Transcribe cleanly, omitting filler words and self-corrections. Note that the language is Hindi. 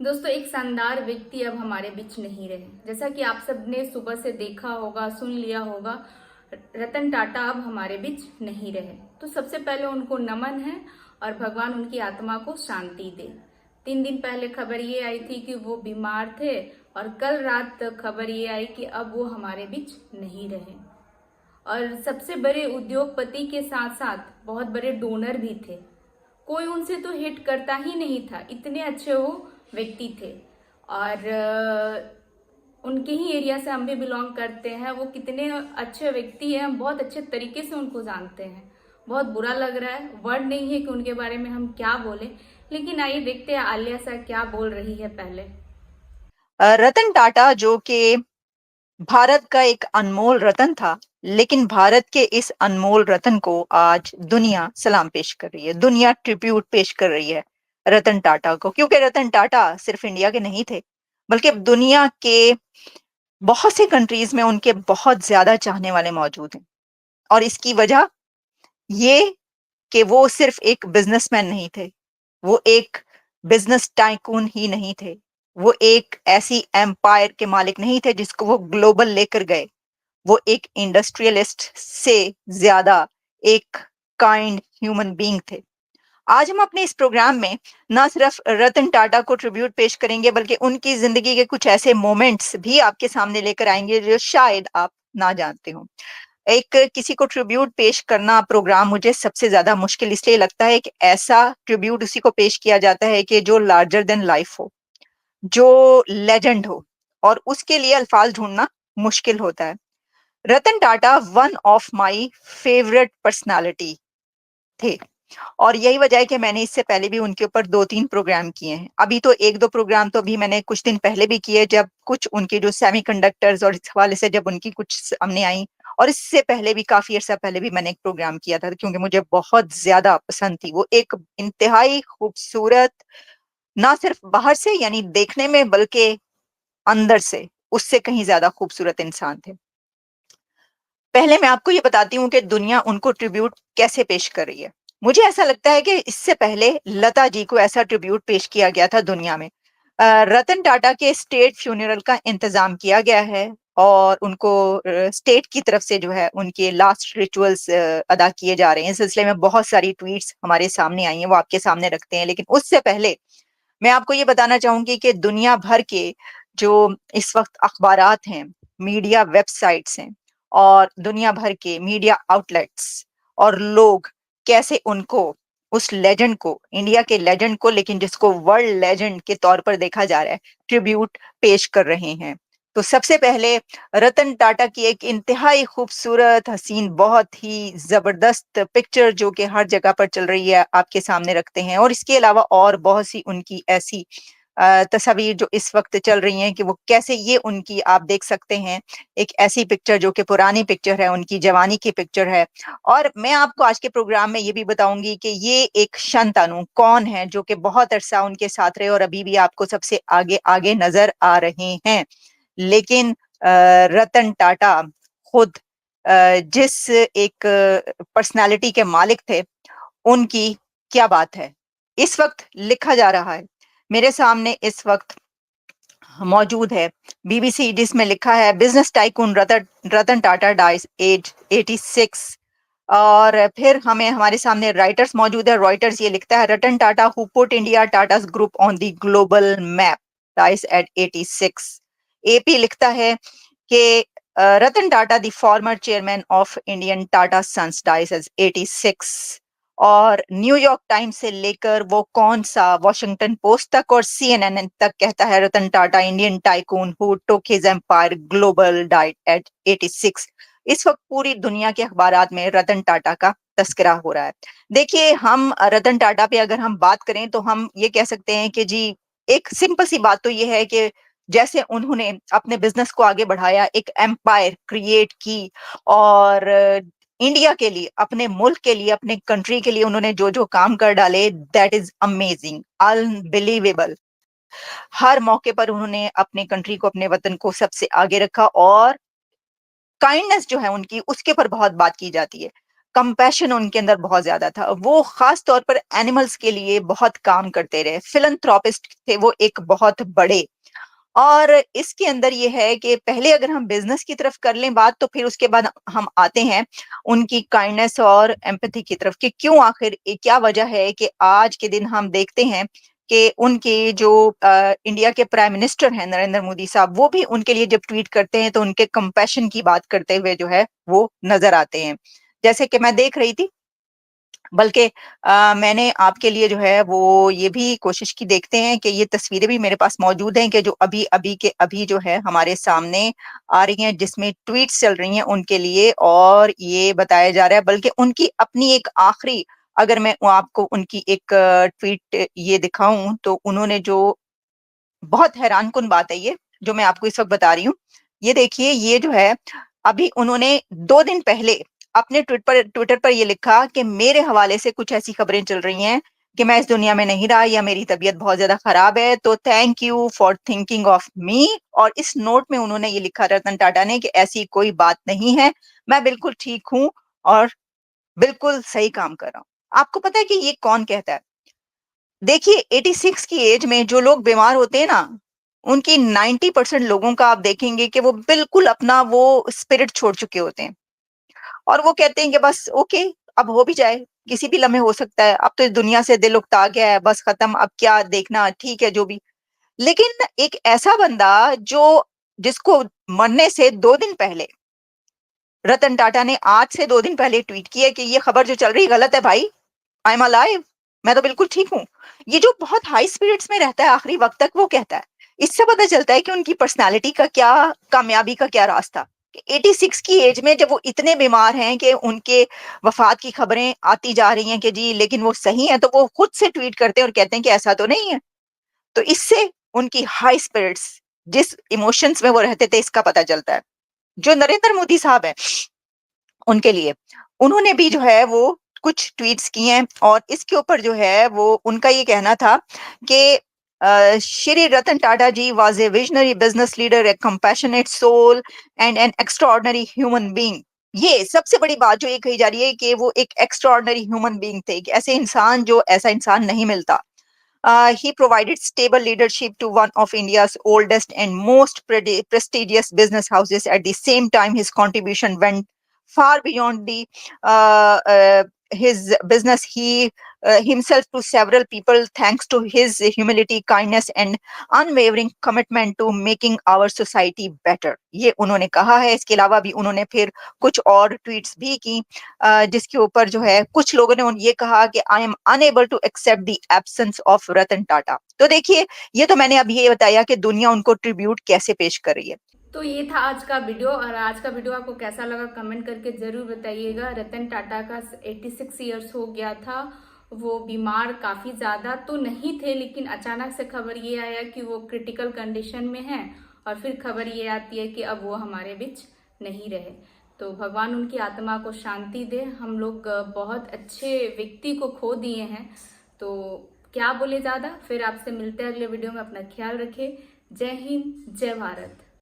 दोस्तों, एक शानदार व्यक्ति अब हमारे बीच नहीं रहे। जैसा कि आप सबने सुबह से देखा होगा, सुन लिया होगा, रतन टाटा अब हमारे बीच नहीं रहे। तो सबसे पहले उनको नमन है और भगवान उनकी आत्मा को शांति दे। 3 दिन पहले खबर ये आई थी कि वो बीमार थे और कल रात खबर ये आई कि अब वो हमारे बीच नहीं रहे। और सबसे बड़े उद्योगपति के साथ साथ बहुत बड़े डोनर भी थे। कोई उनसे तो हिट करता ही नहीं था, इतने अच्छे वो व्यक्ति थे। और उनके ही एरिया से हम भी बिलोंग करते हैं। वो कितने अच्छे व्यक्ति हैं, हम बहुत अच्छे तरीके से उनको जानते हैं। बहुत बुरा लग रहा है, वर्ड नहीं है कि उनके बारे में हम क्या बोलें। लेकिन आइए देखते हैं आलिया सर क्या बोल रही है पहले। रतन टाटा जो कि भारत का एक अनमोल रतन था, लेकिन भारत के इस अनमोल रतन को आज दुनिया सलाम पेश कर रही है, दुनिया ट्रिब्यूट पेश कर रही है रतन टाटा को, क्योंकि रतन टाटा सिर्फ इंडिया के नहीं थे, बल्कि दुनिया के बहुत से कंट्रीज में उनके बहुत ज्यादा चाहने वाले मौजूद हैं। और इसकी वजह ये कि वो सिर्फ एक बिजनेसमैन नहीं थे, वो एक बिजनेस टाइकून ही नहीं थे, वो एक ऐसी एम्पायर के मालिक नहीं थे जिसको वो ग्लोबल लेकर गए। वो एक इंडस्ट्रियलिस्ट से ज्यादा एक काइंड ह्यूमन बीइंग थे। आज हम अपने इस प्रोग्राम में ना सिर्फ रतन टाटा को ट्रिब्यूट पेश करेंगे, बल्कि उनकी जिंदगी के कुछ ऐसे मोमेंट्स भी आपके सामने लेकर आएंगे जो शायद आप ना जानते हो। एक किसी को ट्रिब्यूट पेश करना प्रोग्राम मुझे सबसे ज्यादा मुश्किल इसलिए लगता है कि ऐसा ट्रिब्यूट उसी को पेश किया जाता है कि जो लार्जर देन लाइफ हो, जो लेजेंड हो, और उसके लिए अल्फाज ढूंढना मुश्किल होता है। Ratan Tata one of my favourite personality थे, और यही वजह है कि मैंने इससे पहले भी उनके ऊपर 2-3 प्रोग्राम किए हैं। अभी तो 1-2 प्रोग्राम तो अभी मैंने कुछ दिन पहले भी किए, जब कुछ उनके जो सेमीकंडक्टर्स और इस हवाले से जब उनकी कुछ सामने आई। और इससे पहले भी काफी अर्सा पहले भी मैंने एक प्रोग्राम किया था, क्योंकि मुझे बहुत ज्यादा पसंद थी। वो एक इंतहाई खूबसूरत, ना सिर्फ बाहर से यानी देखने में, बल्कि अंदर से उससे कहीं ज्यादा खूबसूरत इंसान थे। पहले मैं आपको ये बताती हूँ कि दुनिया उनको ट्रिब्यूट कैसे पेश कर रही है। मुझे ऐसा लगता है कि इससे पहले लता जी को ऐसा ट्रिब्यूट पेश किया गया था दुनिया में। रतन टाटा के स्टेट फ्यूनरल का इंतजाम किया गया है, और उनको स्टेट की तरफ से जो है उनके लास्ट रिचुअल्स अदा किए जा रहे हैं। इस सिलसिले में बहुत सारी ट्वीट्स हमारे सामने आई हैं, वो आपके सामने रखते हैं। लेकिन उससे पहले मैं आपको ये बताना चाहूंगी कि दुनिया भर के जो इस वक्त अखबारात हैं, मीडिया वेबसाइट्स हैं, और दुनिया भर के मीडिया आउटलेट्स और लोग कैसे उनको, उस लेजेंड को, इंडिया के लेजेंड को, लेकिन जिसको वर्ल्ड लेजेंड के तौर पर देखा जा रहा है, ट्रिब्यूट पेश कर रहे हैं। तो सबसे पहले रतन टाटा की एक इंतहाई खूबसूरत, हसीन, बहुत ही जबरदस्त पिक्चर जो कि हर जगह पर चल रही है, आपके सामने रखते हैं। और इसके अलावा और बहुत सी उनकी ऐसी तस्वीर जो इस वक्त चल रही हैं कि वो कैसे, ये उनकी आप देख सकते हैं, एक ऐसी पिक्चर जो कि पुरानी पिक्चर है, उनकी जवानी की पिक्चर है। और मैं आपको आज के प्रोग्राम में ये भी बताऊंगी कि ये एक शंतनु कौन है जो कि बहुत अरसा उनके साथ रहे और अभी भी आपको सबसे आगे आगे नजर आ रहे हैं। लेकिन रतन टाटा खुद जिस एक पर्सनालिटी के मालिक थे, उनकी क्या बात है। इस वक्त लिखा जा रहा है, मेरे सामने इस वक्त मौजूद है बीबीसी, जिसमें लिखा है बिजनेस टाइकून रतन रतन टाटा डाइज एज 86। और फिर हमें हमारे सामने राइटर्स मौजूद है। रॉयटर्स ये लिखता है Ratan Tata who put India Tata's group on the global map dies at 86। AP लिखता है कि Ratan Tata the former chairman of Indian Tata sons dies age 86। और न्यूयॉर्क टाइम्स से लेकर वो कौन सा वॉशिंगटन पोस्ट तक और सीएनएन तक कहता है Ratan Tata Indian tycoon who took his empire global died at 86। इस वक्त पूरी दुनिया के अखबारात में रतन टाटा का तस्करा हो रहा है। देखिए, हम रतन टाटा पे अगर हम बात करें तो हम ये कह सकते हैं कि जी, एक सिंपल सी बात तो ये है कि जैसे उन्होंने अपने बिजनेस को आगे बढ़ाया, एक एम्पायर क्रिएट की, और इंडिया के लिए, अपने मुल्क के लिए, अपने कंट्री के लिए उन्होंने जो जो काम कर डाले, दैट इज अमेजिंग, अनबिलीवेबल। हर मौके पर उन्होंने अपने कंट्री को, अपने वतन को सबसे आगे रखा, और काइंडनेस जो है उनकी, उसके ऊपर बहुत बात की जाती है। कंपैशन उनके अंदर बहुत ज्यादा था। वो खास तौर पर एनिमल्स के लिए बहुत काम करते रहे, फिलंथ्रोपिस्ट थे वो एक बहुत बड़े। और इसके अंदर ये है कि पहले अगर हम बिजनेस की तरफ कर लें बात, तो फिर उसके बाद हम आते हैं उनकी काइंडनेस और एम्पैथी की तरफ, कि क्यों आखिर क्या वजह है कि आज के दिन हम देखते हैं कि उनके जो इंडिया के प्राइम मिनिस्टर हैं नरेंद्र मोदी साहब, वो भी उनके लिए जब ट्वीट करते हैं तो उनके कंपैशन की बात करते हुए जो है वो नजर आते हैं। जैसे कि मैं देख रही थी, बल्कि मैंने आपके लिए जो है वो ये भी कोशिश की, देखते हैं कि ये तस्वीरें भी मेरे पास मौजूद हैं कि जो अभी अभी के अभी जो है हमारे सामने आ रही हैं, जिसमें ट्वीट्स चल रही हैं उनके लिए। और ये बताया जा रहा है, बल्कि उनकी अपनी एक आखिरी, अगर मैं आपको उनकी एक ट्वीट ये दिखाऊं, तो उन्होंने जो बहुत हैरानकुन बात है ये जो मैं आपको इस वक्त बता रही हूँ। ये देखिए, ये जो है अभी उन्होंने 2 दिन पहले अपने ट्विटर पर ये लिखा कि मेरे हवाले से कुछ ऐसी खबरें चल रही हैं कि मैं इस दुनिया में नहीं रहा या मेरी तबीयत बहुत ज्यादा खराब है, तो thank you for thinking of me. और इस नोट में उन्होंने ये लिखा, रतन टाटा ने, कि ऐसी कोई बात नहीं है, मैं बिल्कुल ठीक हूँ और बिल्कुल सही काम कर रहा हूँ। आपको पता है कि ये कौन कहता है? देखिए, 86 की एज में जो लोग बीमार होते हैं ना, उनकी 90% लोगों का आप देखेंगे कि वो बिल्कुल अपना वो स्पिरिट छोड़ चुके होते हैं और वो कहते हैं कि बस ओके, अब हो भी जाए, किसी भी लम्हे हो सकता है, अब तो इस दुनिया से दिल उगता गया है, बस खत्म, अब क्या देखना, ठीक है जो भी। लेकिन एक ऐसा बंदा जो जिसको मरने से 2 दिन पहले, रतन टाटा ने आज से 2 दिन पहले ट्वीट किया कि ये खबर जो चल रही गलत है भाई, आई एम अलाइव, मैं तो बिल्कुल ठीक हूँ। ये जो बहुत हाई स्पिरिट्स में रहता है आखिरी वक्त तक, वो कहता है। इससे पता चलता है कि उनकी पर्सनालिटी का क्या, कामयाबी का क्या रास्ता। 86 की एज में जब वो इतने बीमार हैं कि उनके वफात की खबरें आती जा रही हैं कि जी लेकिन वो सही है, तो वो खुद से ट्वीट करते हैं और कहते हैं कि ऐसा तो नहीं है। तो इससे उनकी हाई स्पिरिट्स, जिस इमोशंस में वो रहते थे, इसका पता चलता है। जो नरेंद्र मोदी साहब है, उनके लिए उन्होंने भी जो है वो कुछ ट्वीट्स किए हैं और इसके ऊपर जो है वो उनका ये कहना था कि Shri Ratan Tata ji was a visionary business leader, a compassionate soul and an extraordinary human being. ये सबसे बड़ी बात जो ये कही जा रही है कि वो एक एक्स्ट्राऑर्डिनरी ह्यूमन बीइंग थे, कि ऐसे इंसान, जो ऐसा इंसान नहीं मिलता। He provided stable leadership to one of India's oldest and most prestigious business houses. At the same time, his contribution went far beyond the his business. He himself to several people, thanks to his humility, kindness, and unwavering commitment to making our society better. ये उन्होंने कहा है। इसके अलावा भी उन्होंने फिर कुछ और ट्वीट्स भी की, जिसके ऊपर जो है कुछ लोगों ने ये कहा कि I am unable to accept the absence of Ratan Tata. तो देखिए, ये तो मैंने अभी ये बताया कि दुनिया उनको ट्रिब्यूट कैसे पेश कर रही है। तो ये था आज का वीडियो, और आज का वीडियो आपको कैसा लगा कमेंट करके जरूर बताइएगा। रतन टाटा का 86 ईयर्स हो गया था। वो बीमार काफी ज्यादा तो नहीं थे, लेकिन अचानक से खबर ये आया कि वो क्रिटिकल कंडीशन में हैं, और फिर खबर ये आती है कि अब वो हमारे बीच नहीं रहे। तो भगवान उनकी आत्मा को शांति दे। हम लोग बहुत अच्छे व्यक्ति को खो दिए हैं। तो क्या बोले ज्यादा, फिर आपसे मिलते हैं अगले वीडियो में। अपना ख्याल रखें। जय हिंद, जय भारत।